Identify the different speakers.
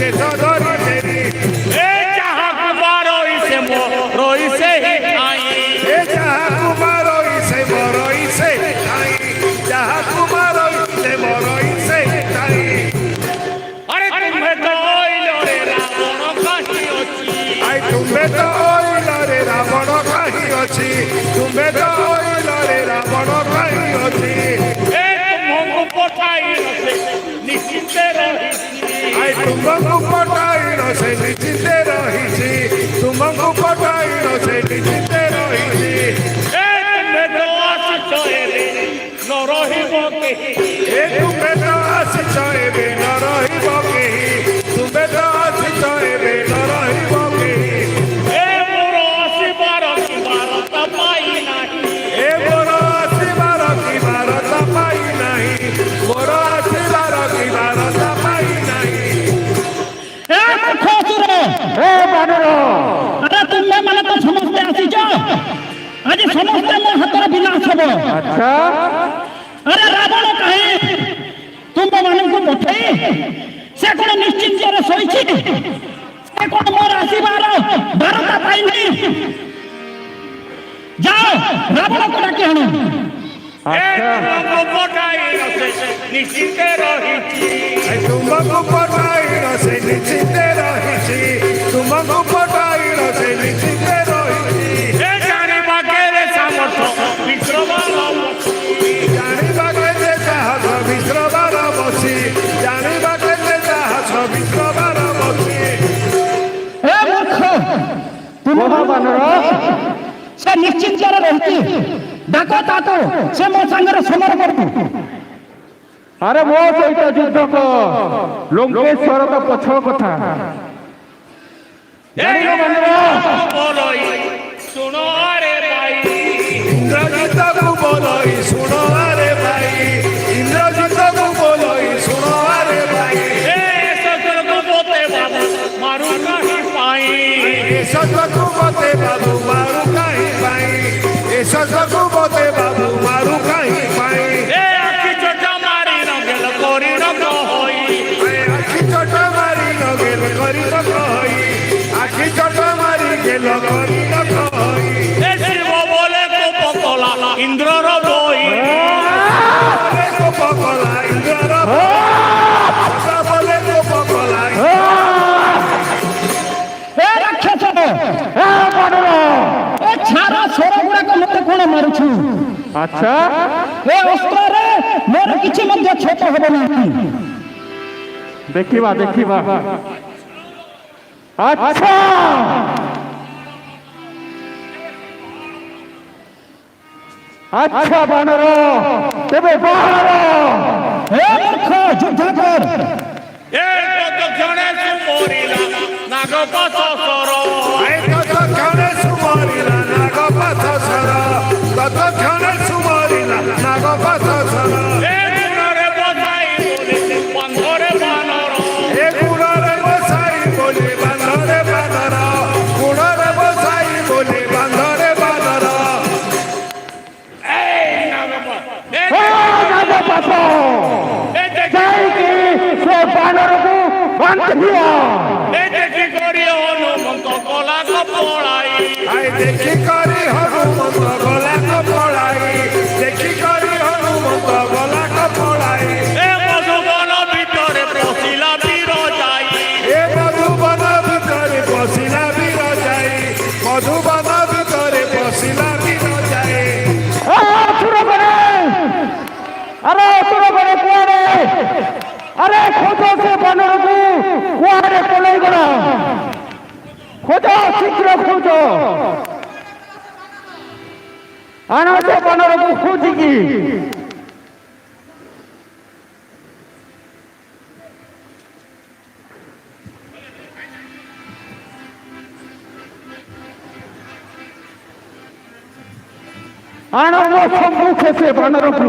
Speaker 1: বেশ ধরি দেরি
Speaker 2: এ যাহা কুমার হইছে মোর হইছে ঠাই
Speaker 1: এ যাহা কুমার হইছে মোর হইছে ঠাই যাহা কুমার হইছে মোর হইছে ঠাই
Speaker 2: আরে তুমি তো হইল রে রাবণ কাহি অছি
Speaker 1: আই তুমি তো হইল রে রাবণ কাহি অছি তুমি তো হইল রে রাবণ কাহি অছি
Speaker 2: এ তুমକୁ পঠাইল সে নিশ্চিন্তে রহিছি
Speaker 1: আই তুমକୁ পঠাইল সে নিশ্চিন্তে রহিছি তুমକୁ পঠাইল সে নিশ্চিন্তে রহিছি
Speaker 2: এ তুমি তো আসিছ এবে ন রহিব কেহি
Speaker 1: এ তুমি তো আসিছ এবে ন রহিব কেহি তুমি তো আসিছ এবে ন রহিব কেহি
Speaker 2: এ মোর আসিবার কি বারতা পাই নাহি
Speaker 1: এ মোর আসিবার কি বারতা পাই নাই মোর আসিবার কি বারতা পাই নাই
Speaker 3: এ মূর্খ অসুর
Speaker 4: এ বানর
Speaker 3: আরে তুমি মানে তো সমস্তে আসিছ আজ সমস্তে মো হাতর বিনাশ হব
Speaker 4: আচ্ছা
Speaker 3: আরে রাবণ কাহি তুমি মানুষ পঠাই সে কোন নিশ্চিন্ତରେ শোইছি সে কোন মোর আসিবার বারতা পাইনি যাও রাবণকে ডাকি আনো
Speaker 2: এ তুমକୁ পঠাইল সে নিশ্চিন্তে রহিছি
Speaker 1: আই তুমକୁ পঠাইল সে নিশ্চিন্তে রহিছি তুমକୁ পঠাইল সে নিশ্চিন্তে রহিছি
Speaker 2: এ জানিবা কেরে সামর্থ্য বিশ্রবার
Speaker 1: জানিবাকে যে সাহস বিশ্রবার বসি জানিবাকে যে সাহস বিশ্রবার বসি
Speaker 3: এ মূর্খ
Speaker 4: কোন বানর
Speaker 3: সে নিশ্চিন্ତରେ রহিছি ডাকো তাতো সে মো সাঙ্গরে সমর করবো
Speaker 4: আরে ମୋ ସହିତ ଯୁଦ୍ଧ କର ଲଙ୍କେଶ୍ୱର ତ ପଛ କଥା
Speaker 2: এই বলই শুনো রে ভাই
Speaker 1: ইন্দ্রজিতকু বলই শুনো আরে ভাই ইন্দ্রজিতকু বলই শুনো আরে ভাই
Speaker 2: এ সতর্ক বতে বাবা মারু নাহি পাই
Speaker 1: এসতকু বতে বাবু মারু কাহি পাই এসতকু বতে বাবু মারু কাহি পাই
Speaker 2: এ আখি চোটা মারি নগেল করি নগ হই
Speaker 1: আখি চট মারি নগেল করি নকই আখি চট মারি গেল করি নকই
Speaker 2: এ শিব বলে কোপ কলা ইন্দ্রর বই
Speaker 1: কোপকলা ইন্দ্রর বলে কোপকলা
Speaker 3: এ রাক্ষস
Speaker 4: এ বানর
Speaker 3: এ ছাড়া ছোড় গুড়াক মতে কোন মারুছু
Speaker 4: আচ্ছা
Speaker 3: এ অস্ত্রে মোর কিছু মধ্যে ছোট হবে না
Speaker 4: ଦେଖିବା ଦେଖିବା আচ্ছা আচ্ছা বানর তেবে বাহার
Speaker 3: এ মূর্খ যুদ্ধ কর
Speaker 2: এ তৎক্ষণে সুমরিলা নাগপাশ সর
Speaker 1: ততক্ষণে সুমরিলা নাগপাশর ততক্ষণে সুমরিলা নাগপাশর
Speaker 2: এ গুণরে বসাই বলে বন্ধরে বানর
Speaker 1: এ গুণরে বসাই বলে বান্ধরে বানর গুণরে বসাই বলে বান্ধরে বানর
Speaker 2: এই নাগপাশ
Speaker 4: নাগপাশ
Speaker 2: এ দেখি
Speaker 4: ଯାଇକି ସେ ବାନରକୁ ବାନ୍ଧିବ
Speaker 2: এ দেখি করি হনুমন্ত কলা কপড়াই
Speaker 1: আই দেখি করি হনুমন্ত গলাক পড়াই দেখি করি হনুমন্ত গলাক পড়াই
Speaker 2: এ মধুবন ভিতরে পশিলা বীর যাই
Speaker 1: এ মধুবন ভিতরে বসিলা বীর যাই মধুবন ভিতরে বসিলা বীর যাই
Speaker 4: অসুর করে আরে অসুর করে কুয়ারে আরে খোঁজ সে বানরକୁ কুয়ারে পলাই গলা খোঁজ শীঘ্র খোঁজ আনা সে বানরକୁ খোঁজিকি আনা সম্মুখে সে বানরକୁ